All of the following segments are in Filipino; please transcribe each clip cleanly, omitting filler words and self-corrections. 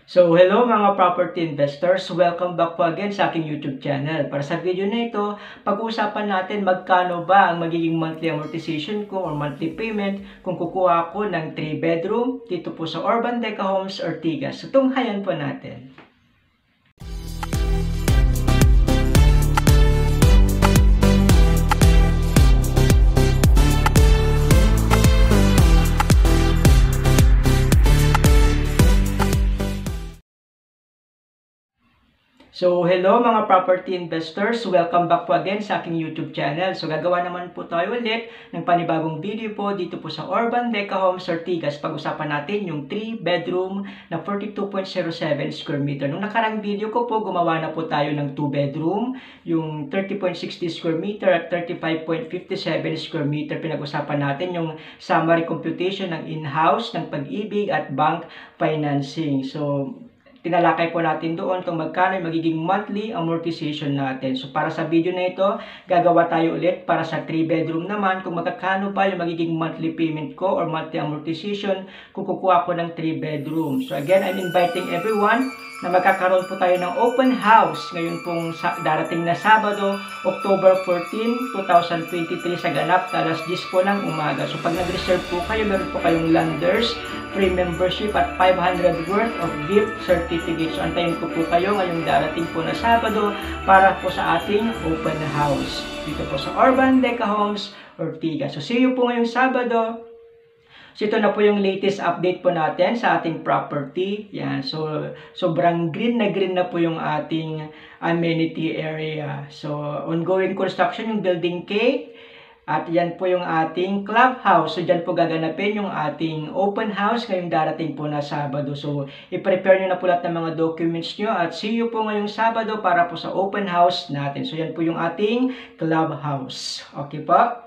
So, hello mga property investors. Welcome back po again sa aking YouTube channel. Para sa video na ito, pag-uusapan natin magkano ba ang magiging monthly amortization ko or monthly payment kung kukuha ako ng 3 bedroom dito po sa Urban Deca Homes, Ortigas. So, tunghayan po natin. So, hello mga property investors. Welcome back po again sa aking YouTube channel. So, gagawa naman po tayo ulit ng panibagong video po dito po sa Urban Deca Homes, Ortigas. Pag-usapan natin yung 3 bedroom na 42.07 square meter. Nung nakarang video ko po, gumawa na po tayo ng 2 bedroom, yung 30.60 square meter at 35.57 square meter. Pinag-usapan natin yung summary computation ng in-house, ng Pag-ibig at bank financing. So, tinalakay po natin doon kung magkano yung magiging monthly amortization natin. So, para sa video na ito, gagawa tayo ulit para sa 3 bedroom naman kung magkano ba yung magiging monthly payment ko or monthly amortization kung kukuha ko ng 3 bedroom. So, again, I'm inviting everyone na magkakaroon po tayo ng open house ngayon pong darating na Sabado, October 14, 2023 sa ganap na alas 10 po ng umaga. So, pag nag-reserve po kayo, meron po kayong landers, free membership at 500 worth of gift certificates. So, antayin ko po kayo ngayong darating po na Sabado para po sa ating open house dito po sa Urban Deca Homes, Ortigas. So, see you po ngayong Sabado. So, ito na po yung latest update po natin sa ating property. Yan. So, sobrang green na po yung ating amenity area. So, ongoing construction yung Building K. At yan po yung ating clubhouse. So, dyan po gaganapin yung ating open house ngayong darating po na Sabado. So, i-prepare nyo na po lahat ng mga documents nyo. At see you po ngayong Sabado para po sa open house natin. So, yan po yung ating clubhouse. Okay po?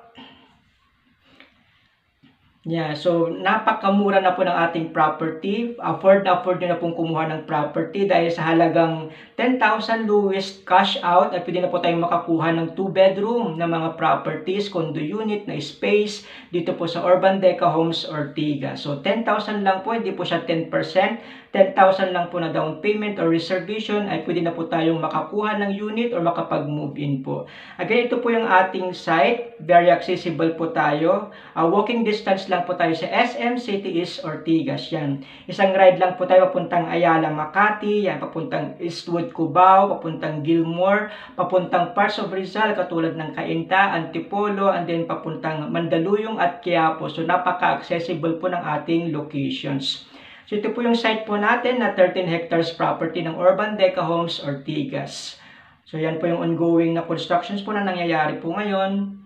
Yeah, so napakamura na po ng ating property. Afford nyo na pong kumuha ng property dahil sa halagang 10,000 lowest cash out at pwede na po tayong makakuha ng 2 bedroom na mga properties, condo unit na space dito po sa Urban Deca Homes, Ortigas. So 10,000 lang po, hindi po siya 10%. 10,000 lang po na down payment or reservation ay pwede na po tayong makakuha ng unit or makapag-move in po. Again, ito po yung ating site. Very accessible po tayo. Walking distance lang po tayo sa SM City East, Ortigas. Yan. Isang ride lang po tayo papuntang Ayala, Makati. Yan. Papuntang Eastwood, Cubao. Papuntang Gilmore. Papuntang parts of Rizal katulad ng Cainta, Antipolo. And then papuntang Mandaluyong at Quiapo. So napaka-accessible po ng ating locations. So ito po yung site po natin na 13 hectares property ng Urban Deca Homes, Ortigas. So yan po yung ongoing na constructions po na nangyayari po ngayon.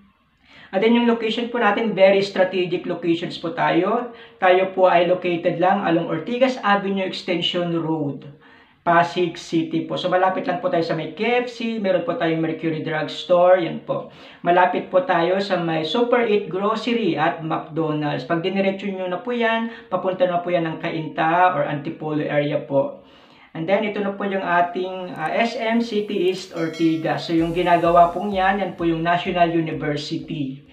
At then yung location po natin, very strategic locations po tayo. Tayo po ay located lang along Ortigas Avenue Extension Road, Pasig City po. So malapit lang po tayo sa may KFC, meron po tayong Mercury Drug Store, yan po. Malapit po tayo sa may Super 8 Grocery at McDonald's. Pag diniretso nyo na po yan, papunta na po yan ng Cainta or Antipolo area po. And then ito na po yung ating SM City East, Ortigas. So yung ginagawa pong yan po yung National University.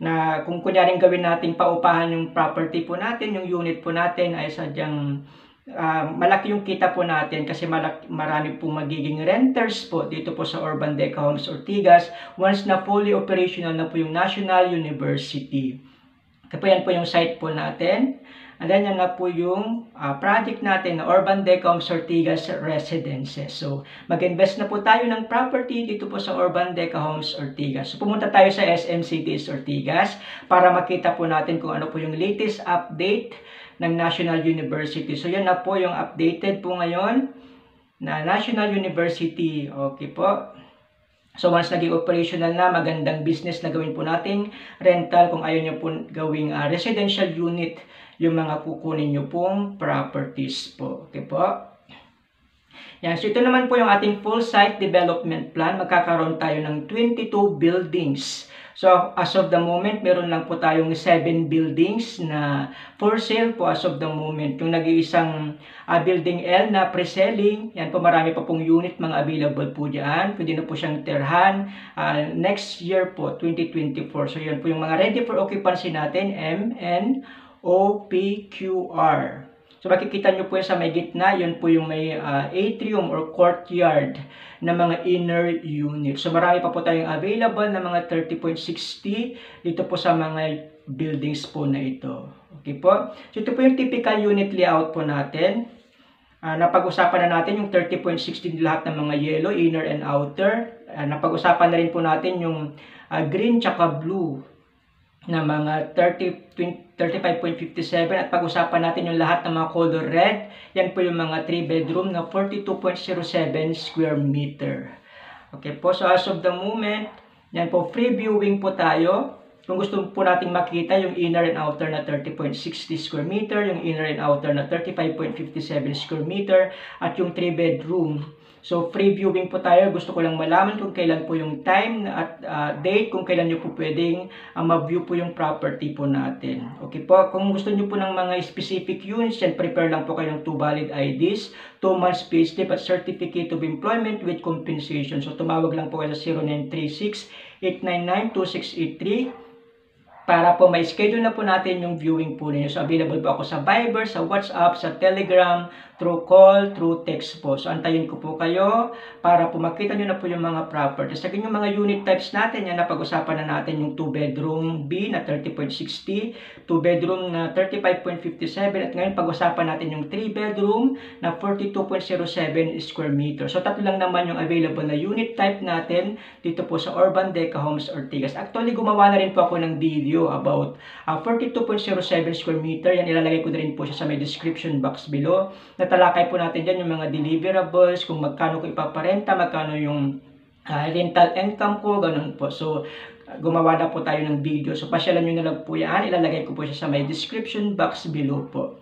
Na kung kunyaring gawin natin paupahan yung property po natin, yung unit po natin ay sadyang malaki yung kita po natin kasi marami pong magiging renters po dito po sa Urban Deca Homes, Ortigas once na fully operational na po yung National University. Kaya po yan po yung site po natin. And then yan na po yung project natin na Urban Deca Homes, Ortigas Residences. So mag-invest na po tayo ng property dito po sa Urban Deca Homes, Ortigas. So pumunta tayo sa SM Cities, Ortigas para makita po natin kung ano po yung latest update ng National University. So yan na po yung updated po ngayon na National University. Okay po. So once naging operational na, magandang business na gawin po natin rental kung ayaw nyo po gawing residential unit yung mga kukunin nyo pong properties po. Okay po. Yan. So ito naman po yung ating full site development plan. Magkakaroon tayo ng 22 buildings. So as of the moment, meron lang po tayong 7 buildings na for sale po as of the moment. Yung nag-iisang building L na pre-selling, yan po marami pa pong unit mga available po dyan. Pwede na po siyang terhan next year po, 2024. So yan po yung mga ready for occupancy natin, MNOPQR. So makikita nyo po yan sa may gitna, yun po yung may atrium or courtyard na mga inner unit. So marami pa po tayong available na mga 30.60 dito po sa mga buildings po na ito. Okay po? So ito po yung typical unit layout po natin. Napag-usapan na natin yung 30.16 lahat ng mga yellow, inner and outer. Napag-usapan na rin po natin yung green tsaka blue na mga 35.57 at pag-usapan natin yung lahat ng mga color red. Yan po yung mga 3 bedroom na 42.07 square meter. Okay po, so as of the moment, yan po, free viewing po tayo. Kung gusto po nating makita yung inner and outer na 30.60 square meter, yung inner and outer na 35.57 square meter, at yung 3 bedroom. So, free viewing po tayo. Gusto ko lang malaman kung kailan po yung time at date, kung kailan nyo po pwedeng ma-view po yung property po natin. Okay po, kung gusto nyo po ng mga specific units, yan, prepare lang po kayo ng 2 valid IDs, 2 months payslip at certificate of employment with compensation. So, tumawag lang po kayo sa 0936-899-2683 para po may schedule na po natin yung viewing po ninyo. So, available po ako sa Viber, sa WhatsApp, sa Telegram, through call, through text po. So, antayin ko po kayo para po makita nyo na po yung mga properties. Sagin yung mga unit types natin, yan, napag-usapan na natin yung 2 bedroom B na 30.60, 2 bedroom na 35.57, at ngayon pag-usapan natin yung 3 bedroom na 42.07 square meter. So, tatlo lang naman yung available na unit type natin dito po sa Urban Deca Homes Ortigas. Actually, gumawa na rin po ako ng video about 42.07 square meter. Yan, ilalagay ko na rin po siya sa may description box below. Natalakay po natin dyan yung mga deliverables, kung magkano ko ipaparenta, magkano yung rental income ko, ganun po. So, gumawa na po tayo ng video. So, pasyalan nyo na lang po yan. Ilalagay ko po siya sa may description box below po.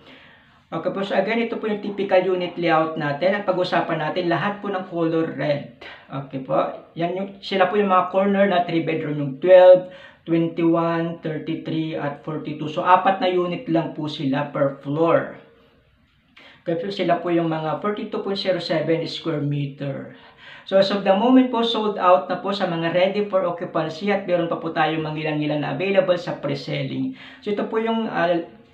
Okay po, so again, ito po yung typical unit layout natin. At pag-usapan natin lahat po ng color red. Okay po. Yan yung, sila po yung mga corner na 3 bedroom, yung 12, 21, 33, at 42. So, 4 na unit lang po sila per floor. Kaya sila po yung mga 42.07 square meter. So, as of the moment po, sold out na po sa mga ready for occupancy at meron pa po tayo mangilan-ngilan na available sa pre-selling. So, ito po yung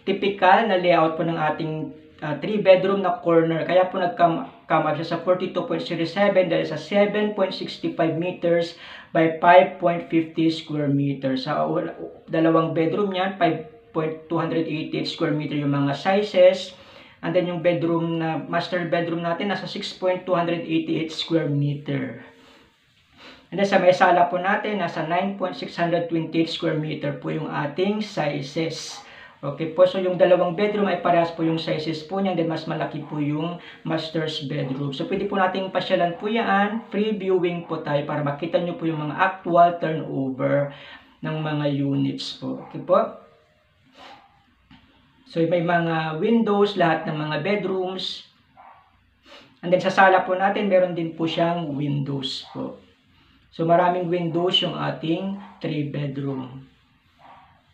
typical na layout po ng ating 3 bedroom na corner. Kaya po nag-come up siya sa 42.07 dahil sa 7.65 meters by 5.50 square meters. Sa dalawang bedroom niyan, 5.288 square meter yung mga sizes. And then yung bedroom na master bedroom natin nasa 6.288 square meter. And then sa may sala po natin nasa 9.628 square meter po yung ating sizes. Okay po, so yung dalawang bedroom ay parehas po yung sizes po niyan, then mas malaki po yung master's bedroom. So pwede po nating pasyalan po yan, free viewing po tayo para makita nyo po yung mga actual turnover ng mga units po. Okay po. So may mga windows, lahat ng mga bedrooms. And then sa sala po natin, meron din po siyang windows po. So maraming windows yung ating 3 bedroom.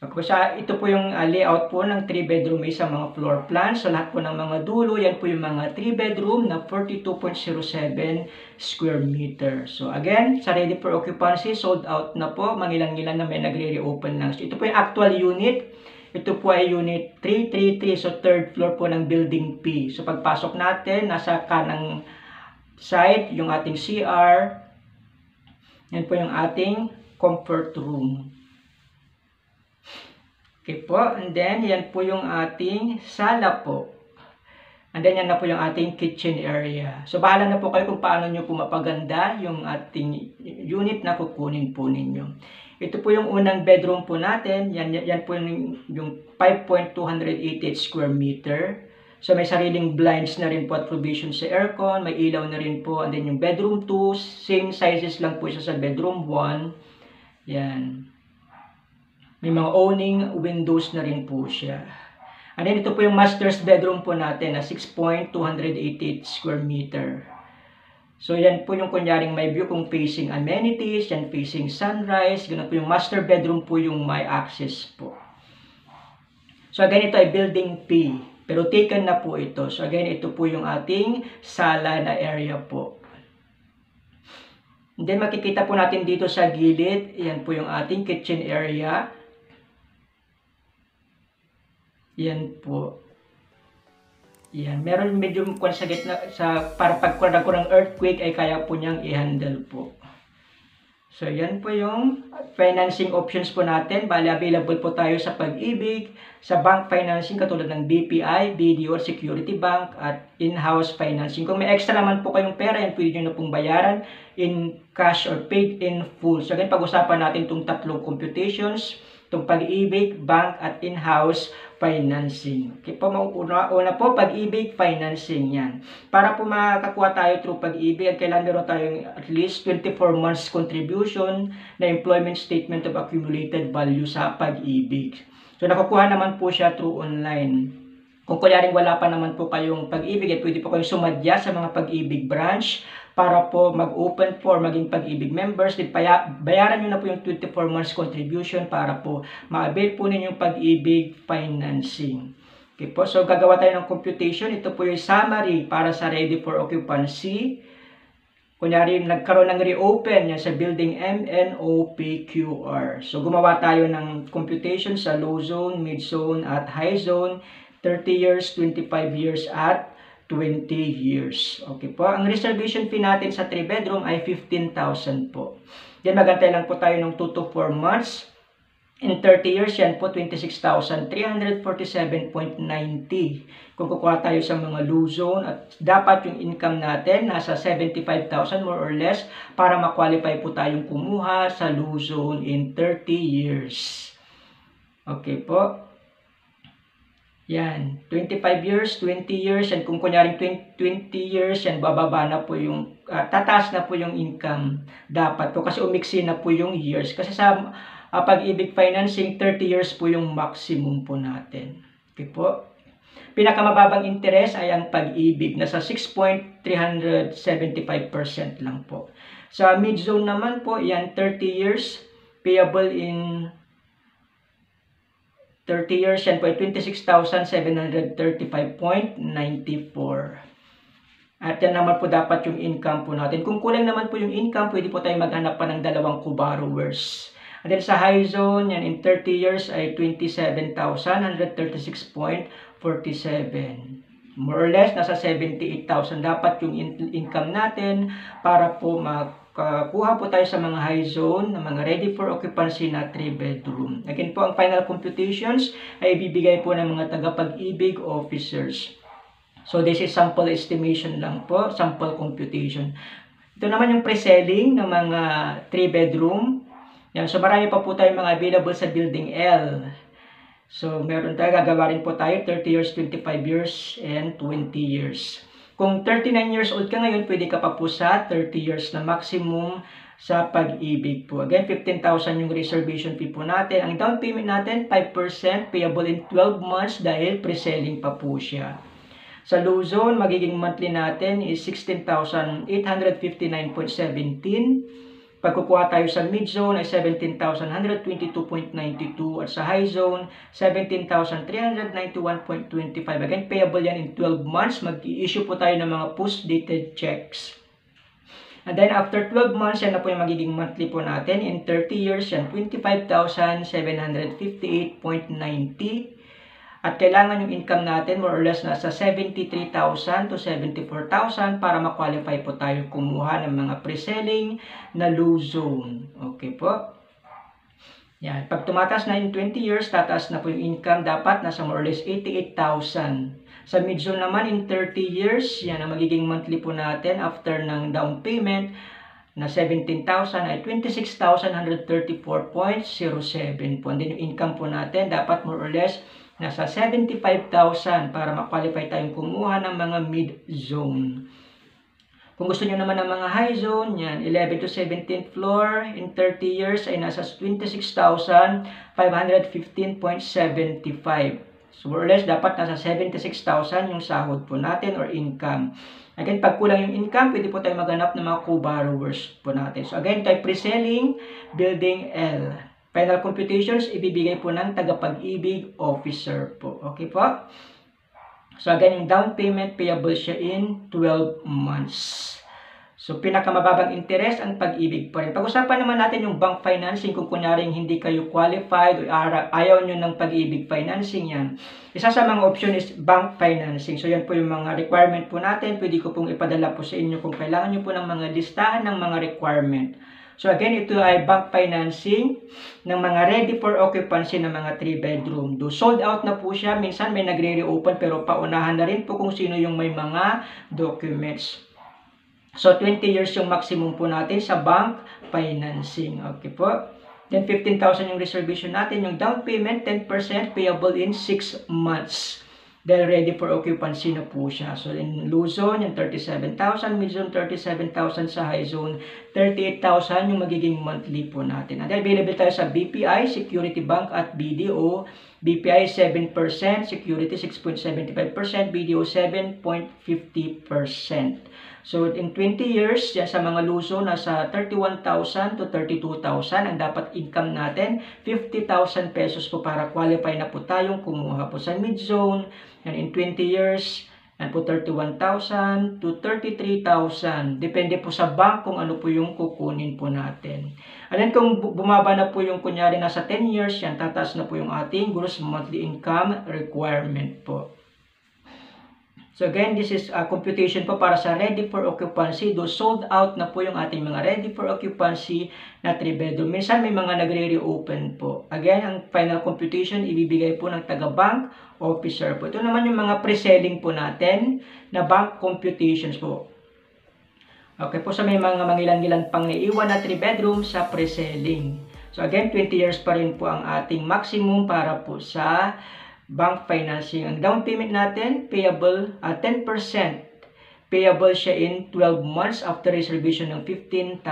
Ito po yung layout po ng 3 bedroom may sa mga floor plan. So lahat po ng mga dulo, yan po yung mga 3 bedroom na 42.07 square meter. So again, sa ready for occupancy, sold out na po. Mangilan-ngilan na may nagre-reopen lang. So ito po yung actual unit. Ito po ay unit 333, so third floor po ng building P. So pagpasok natin, nasa kanang side, yung ating CR. Yan po yung ating comfort room. Okay po, and then yan po yung ating sala po. And then yan na po yung ating kitchen area. So bahala na po kayo kung paano nyo po mapaganda yung ating unit na kukunin po ninyo. Ito po yung unang bedroom po natin. Yan po yung 5.288 square meter. So may sariling blinds na rin po at provision sa aircon. May ilaw na rin po. And then yung bedroom 2, same sizes lang po siya sa bedroom 1. Yan. May mga owning windows na rin po siya. And then ito po yung master's bedroom po natin na 6.288 square meter. So yan po yung kunyaring may view kung facing amenities, yan facing sunrise, ganun po yung master bedroom po yung may access po. So again, ito ay building P, pero taken na po ito. So again, ito po yung ating sala na area po. And then makikita po natin dito sa gilid, yan po yung ating kitchen area. Yan po. Yan, meron medyo kung sa gitna, para pag ng earthquake ay kaya po niyang i-handle po. So, yan po yung financing options po natin. Bali, available po tayo sa Pag-ibig, sa bank financing katulad ng BPI, BDO, Security Bank, at in-house financing. Kung may extra naman po kayong pera, yan pwede nyo na pong bayaran in cash or paid in full. So, again, pag-usapan natin itong tatlong computations, itong Pag-ibig, bank, at in-house financing. Okay po, una po, Pag-ibig financing yan. Para po makakuha tayo through Pag-ibig, kailangan meron tayong at least 24 months contribution na employment statement of accumulated value sa Pag-ibig. So, nakukuha naman po siya through online. Kung kunyaring wala pa naman po kayong Pag-ibig, pwede po kayong sumadya sa mga Pag-ibig branch para po mag-open for maging Pag-ibig members. Bayaran nyo na po yung 24 months contribution para po ma-avail po ninyo yung Pag-ibig financing. Okay po, so gagawa tayo ng computation. Ito po yung summary para sa ready for occupancy. Kunyari, nagkaroon ng reopen yan sa building MNOPQR. So, gumawa tayo ng computation sa low zone, mid zone, at high zone. 30 years, 25 years, at 20 years. Okay po. Ang reservation fee natin sa 3 bedroom ay 15,000 po. Then, magantay lang po tayo ng 2 to 4 months. In 30 years, yan po, 26,347.90. Kung kukuha tayo sa mga low zone, at dapat yung income natin nasa 75,000 more or less para ma-qualify po tayong kumuha sa low zone in 30 years. Okay po. Yan, 25 years, 20 years, and kung kunyaring 20 years, yan, bababa na po yung, tataas na po yung income dapat po kasi umiksi na po yung years. Kasi sa Pag-ibig financing, 30 years po yung maximum po natin. Okay po. Pinakamababang interest ay ang Pag-ibig, nasa 6.375% lang po. Sa mid-zone naman po, yan, 30 years, payable in 30 years, yan po ay 26,735.94. At yan naman po dapat yung income po natin. Kung kulang naman po yung income, pwede po tayo maghanap pa ng dalawang co-borrowers. And then sa high zone, yan in 30 years ay 27,136.47. More or less, nasa 78,000 dapat yung income natin para po makakuha po tayo sa mga high zone na mga ready for occupancy na 3 bedroom. Again po, ang final computations ay ibibigay po ng mga taga-Pag-ibig officers. So this is sample estimation lang po, sample computation. Ito naman yung pre-selling ng mga 3 bedroom. Yan, so marami pa po tayong mga available sa building L. So meron tayo, gagawa rin po tayo 30 years, 25 years, and 20 years. Kung 39 years old ka ngayon, pwede ka pa po sa 30 years na maximum sa Pag-ibig po. Again, 15,000 yung reservation fee po natin. Ang down payment natin, 5% payable in 12 months dahil pre-selling pa po siya. Sa low zone, magiging monthly natin is 16,859.17. Pag kukuha tayo sa mid zone ay 17,122.92 at sa high zone 17,391.25. Again, payable yan in 12 months. Mag-i-issue po tayo ng mga post-dated checks. And then after 12 months, yan na po yung magiging monthly po natin. In 30 years, yan 25,758.90. At kailangan yung income natin more or less nasa 73,000 to 74,000 para ma-qualify po tayo kumuha ng mga pre-selling na low zone. Okay po. Yan. Pag tumataas na in 20 years, tataas na po yung income. Dapat nasa more or less 88,000. Sa mid-zone naman in 30 years, yan ang magiging monthly po natin after ng down payment na 17,000 ay 26,134.07 po. And then yung income po natin, dapat more or less nasa 75,000 para ma-qualify tayong kumuha ng mga mid-zone. Kung gusto nyo naman ng mga high zone, yan, 11 to 17th floor in 30 years ay nasa 26,515.75. So, more or less, dapat nasa 76,000 yung sahod po natin or income. Again, pag kulang yung income, pwede po tayo maghanap ng mga co-borrowers po natin. So, again, tayo pre-selling, building L. Final computations, ibibigay po ng taga-Pag-ibig officer po. Okay po? So, again, yung down payment, payable siya in 12 months. So, pinakamababang interest ang Pag-ibig pa rin. Pag-usapan naman natin yung bank financing kung kunyaring hindi kayo qualified o ayaw nyo ng Pag-ibig financing yan. Isa sa mga option is bank financing. So, yan po yung mga requirement po natin. Pwede ko pong ipadala po sa inyo kung kailangan nyo po ng mga listahan ng mga requirement. So, again, ito ay bank financing ng mga ready for occupancy ng mga 3-bedroom. Do sold out na po siya. Minsan may nagre-reopen pero paunahan na rin po kung sino yung may mga documents. So, 20 years yung maximum po natin sa bank financing. Okay po. Then, 15,000 yung reservation natin. Yung down payment, 10% payable in 6 months. Dahil ready for occupancy na po siya. So, in low zone, yung 37,000. Mid zone, 37,000. Sa high zone, 38,000 yung magiging monthly po natin. And available tayo sa BPI, Security Bank at BDO. BPI 7%, Security 6.75%, BDO 7.50%. So, in 20 years, yan sa mga luso, nasa 31,000 to 32,000 ang dapat income natin. 50,000 pesos po para qualify na po tayong kumuha po sa mid-zone. Yan, in 20 years, yan po 31,000 to 33,000. Depende po sa bank kung ano po yung kukunin po natin. And then kung bumaba na po yung kunyari nasa 10 years, yan tataas na po yung ating gross monthly income requirement po. So again, this is a computation po para sa ready for occupancy. Do sold out na po yung ating mga ready for occupancy na 3-bedroom. Minsan may mga nagre-reopen po. Again, ang final computation ibibigay po ng taga-bank officer po. Ito naman yung mga pre-selling po natin na bank computations po. Okay po, sa may mga mangilan-gilan pang naiwan na 3-bedroom sa pre-selling. So again, 20 years pa rin po ang ating maximum para po sa bank financing. Ang down payment natin, payable 10%. Payable siya in 12 months after reservation ng 15,000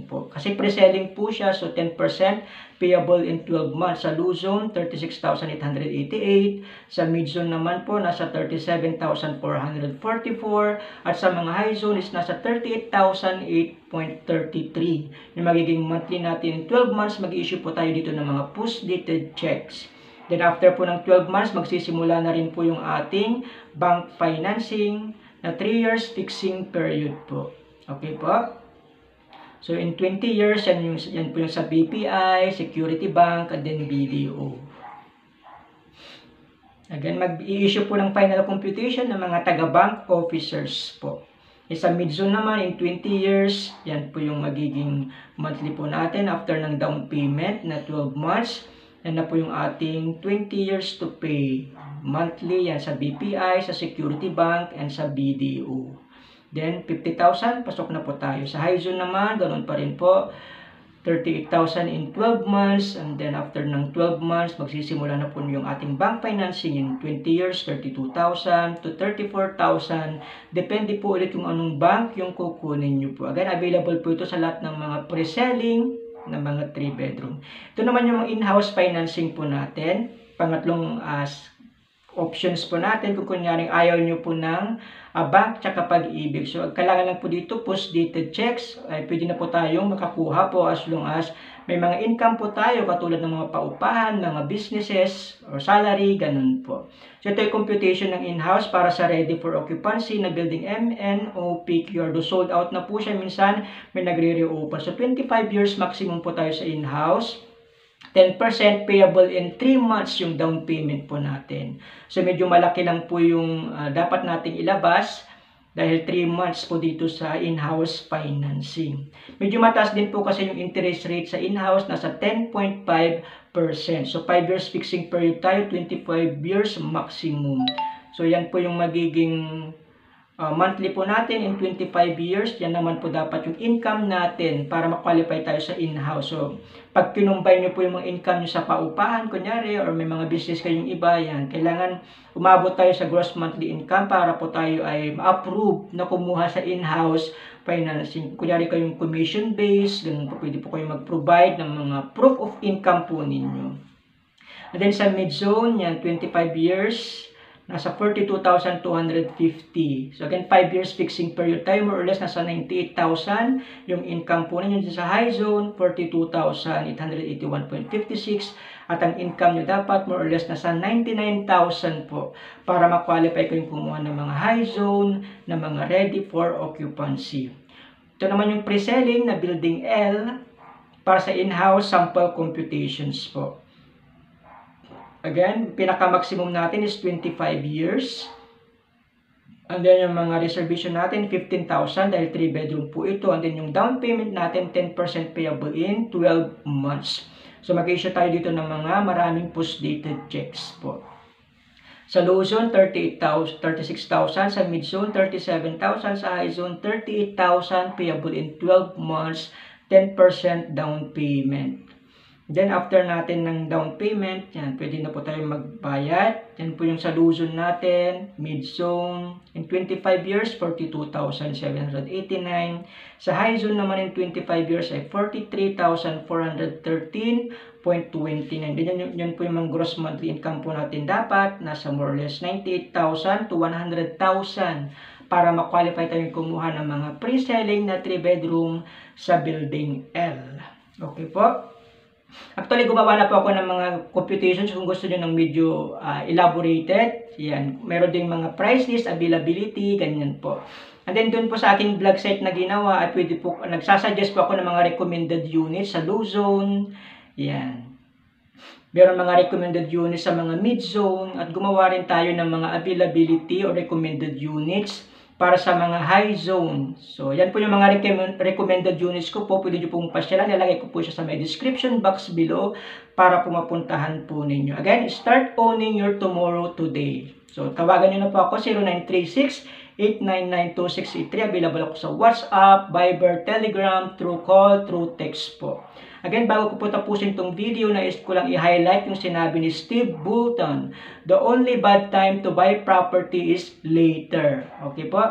po. Kasi pre-selling po siya, so 10% payable in 12 months. Sa low zone, 36,888. Sa mid zone naman po, nasa 37,444. At sa mga high zone is nasa 38,008.33. Yung magiging monthly natin in 12 months, mag-issue po tayo dito ng mga post-dated checks. Then after po ng 12 months, magsisimula na rin po yung ating bank financing na 3 years fixing period po. Okay po? So in 20 years, yan po yung sa BPI, Security Bank, and then BDO. Again, mag-i-issue po ng final computation ng mga taga-bank officers po. Sa mid-zone naman, in 20 years, yan po yung magiging monthly po natin after ng down payment na 12 months. Yan na po yung ating 20 years to pay. Monthly, yan sa BPI, sa Security Bank, and sa BDO. Then, 50,000, pasok na po tayo. Sa high zone naman, ganoon pa rin po. 38,000 in 12 months. And then, after ng 12 months, magsisimula na po yung ating bank financing in 20 years, 32,000 to 34,000. Depende po ulit kung anong bank yung kukunin nyo po. Again, available po ito sa lahat ng mga pre-selling ng mga 3-bedroom. Ito naman yung in-house financing po natin. Pangatlong options po natin kung kunyaring ayaw nyo po ng bank tsaka Pag-ibig. So, kailangan lang po dito post-dated checks. Ay, pwede na po tayong makakuha po as long as may mga income po tayo katulad ng mga paupahan, mga businesses, or salary, ganun po. So, ito yung computation ng in-house para sa ready for occupancy na building MNOPQR. Do sold out na po siya. Minsan, may nagre-reopen. So, 25 years maximum po tayo sa in-house. 10% payable in 3 months yung down payment po natin. So, medyo malaki lang po yung dapat nating ilabas dahil 3 months po dito sa in-house financing. Medyo mataas din po kasi yung interest rate sa in-house, nasa 10.5%. So, 5 years fixing period tayo, 25 years maximum. So, yan po yung magiging monthly po natin in 25 years. Yan naman po dapat yung income natin para ma-qualify tayo sa in-house. So, pag kinumbay nyo po yung mga income nyo sa paupahan, kunyari, or may mga business kayong iba, yan, kailangan umabot tayo sa gross monthly income para po tayo ay ma-approve na kumuha sa in-house financing. Kunyari kayong commission-based, ganun po, pwede po kayong mag-provide ng mga proof of income po ninyo. And then sa mid-zone, yan, 25 years, nasa 42,250. So again, 5 years fixing period tayo, more or less nasa 98,000 yung income po ninyo. Sa high zone, 42,881.56. At ang income nyo dapat more or less nasa 99,000 po para ma-qualify kayong kumuha ng mga high zone na mga ready for occupancy. Ito naman yung pre-selling na Building L para sa in-house sample computations po. Again, pinaka-maximum natin is 25 years. And then yung mga reservation natin, 15,000 dahil 3 bedroom po ito. And then yung down payment natin, 10% payable in 12 months. So mag-issue tayo dito ng mga maraming post-dated checks po. Sa low zone, 36,000. Sa mid zone, 37,000. Sa high zone, 38,000 payable in 12 months, 10% down payment. Then, after natin ng down payment, yan, pwede na po tayo magbayad. Yan po yung sa low zone natin, mid zone, in 25 years, 42,789. Sa high zone naman in 25 years ay 43,413.29. Yan po yung mga gross monthly income po natin dapat. Nasa more or less 98,000 to 100,000 para ma-qualify tayong kumuha ng mga pre-selling na 3 bedroom sa Building L. Okay po? Actually, gumawa na po ako ng mga computations kung gusto nyo ng medyo elaborated. Yan. Meron din mga price list, availability, ganyan po. And then, dun po sa aking blog site na ginawa, at pwede po, nagsasuggest po ako ng mga recommended units sa low zone. Yan. Meron mga recommended units sa mga mid zone. At gumawa rin tayo ng mga availability or recommended units para sa mga high zone. So, yan po yung mga recommended units ko po. Pwede nyo pong pasyalan. Nalagay ko po siya sa may description box below para pumapuntahan po ninyo. Again, start owning your tomorrow today. So, tawagan nyo na po ako, 0936-899-2683. Available ako sa WhatsApp, Viber, Telegram, through call, through text po. Again, bago ko po tapusin itong video, nais ko lang i-highlight yung sinabi ni Steve Bolton. The only bad time to buy property is later. Okay po?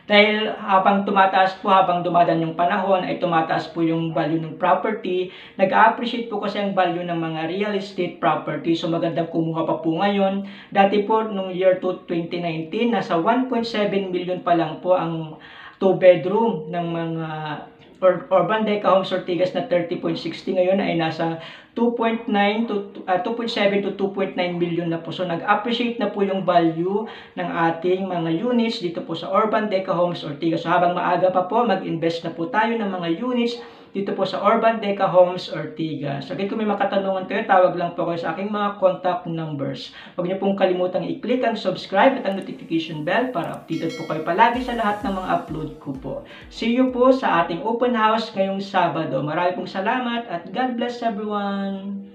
Dahil habang tumataas po, habang dumadaan yung panahon, ay tumataas po yung value ng property. Nag-appreciate po kasi ang value ng mga real estate property. So magandang kumuha pa po ngayon. Dati po, nung year 2019, nasa 1.7 million pa lang po ang 2 bedroom ng mga Urban Deca Homes Ortigas na 30.60 ngayon ay nasa 2.7 to 2.9 million na po. So nag-appreciate na po yung value ng ating mga units dito po sa Urban Deca Homes Ortigas. So habang maaga pa po, mag-invest na po tayo ng mga units dito po sa Urban Deca Homes Ortigas. So kung may makatanungan kayo, tawag lang po kayo sa aking mga contact numbers. Huwag niyo pong kalimutang i-click ang subscribe at ang notification bell para updated po kayo palagi sa lahat ng mga upload ko po. See you po sa ating open house ngayong Sabado. Marami pong salamat at God bless everyone!